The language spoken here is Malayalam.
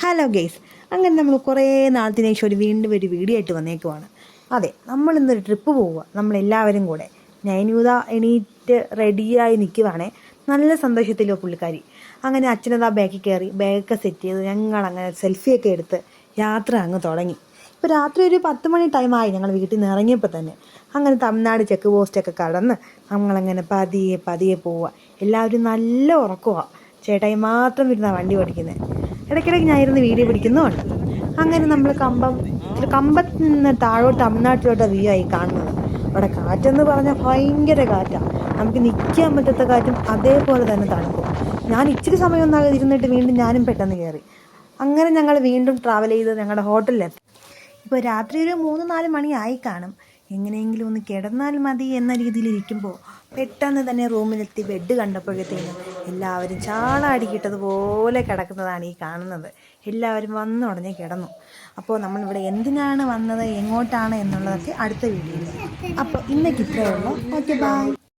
ഹലോ ഗെയ്സ്, അങ്ങനെ നമ്മൾ കുറേ നാളത്തിന് ശേഷം വീണ്ടും ഒരു വീഡിയോ ആയിട്ട് വന്നേക്കുവാണ്. അതെ, നമ്മളിന്നൊരു ട്രിപ്പ് പോവുക, നമ്മളെല്ലാവരും കൂടെ. നൈനൂത എണീറ്റ് റെഡിയായി നിൽക്കുവാണേ. നല്ല സന്തോഷത്തിലോ പുള്ളിക്കാരി. അങ്ങനെ അച്ഛനതാ ബാക്കിൽ കയറി ബാഗൊക്കെ സെറ്റ് ചെയ്ത് ഞങ്ങളങ്ങനെ സെൽഫിയൊക്കെ എടുത്ത് യാത്ര അങ്ങ് തുടങ്ങി. ഇപ്പോൾ രാത്രി ഒരു 10 മണി ടൈമായി ഞങ്ങൾ വീട്ടിൽ നിന്ന് ഇറങ്ങിയപ്പോൾ തന്നെ. അങ്ങനെ തമിഴ്നാട് ചെക്ക് പോസ്റ്റൊക്കെ കടന്ന് നമ്മളങ്ങനെ പതിയെ പതിയെ പോവുക. എല്ലാവരും നല്ല ഉറക്കമാണ്. ചേട്ടായി മാത്രം ഇരുന്നാണ് വണ്ടി ഓടിക്കുന്നത്. ഇടയ്ക്കിടയ്ക്ക് ഞാൻ ഇരുന്ന് വീഡിയോ പിടിക്കുന്നുമുണ്ട്. അങ്ങനെ നമ്മൾ കമ്പത്ത് നിന്ന് താഴോട്ട് തമിഴ്നാട്ടിലോട്ട് വ്യൂ ആയി കാണുന്നത്. അവിടെ കാറ്റെന്ന് പറഞ്ഞാൽ ഭയങ്കര കാറ്റാണ്. നമുക്ക് നിൽക്കാൻ പറ്റാത്ത കാറ്റും അതേപോലെ തന്നെ തണുക്കും. ഞാൻ ഇച്ചിരി സമയം ഒന്നാകെ ഇരുന്നിട്ട് വീണ്ടും ഞാനും പെട്ടെന്ന് കയറി. അങ്ങനെ ഞങ്ങൾ വീണ്ടും ട്രാവൽ ചെയ്ത് ഞങ്ങളുടെ ഹോട്ടലിലെത്തി. ഇപ്പോൾ രാത്രി ഒരു 3-4 മണിയായി കാണും. എങ്ങനെയെങ്കിലും ഒന്ന് കിടന്നാൽ മതി എന്ന രീതിയിൽ ഇരിക്കുമ്പോൾ പെട്ടെന്ന് തന്നെ റൂമിലെത്തി ബെഡ് കണ്ടപ്പോഴത്തേനും എല്ലാവരും ചാളാടിക്കിട്ടതുപോലെ കിടക്കുന്നതാണ് ഈ കാണുന്നത്. എല്ലാവരും വന്നുടനെ കിടന്നു. അപ്പോൾ നമ്മളിവിടെ എന്തിനാണ് വന്നത്, എങ്ങോട്ടാണ് എന്നുള്ളതൊക്കെ അടുത്ത വീഡിയോയിൽ. അപ്പോൾ ഇന്നേക്ക് ഇത്രയേ ഉള്ളൂ. Okay, by.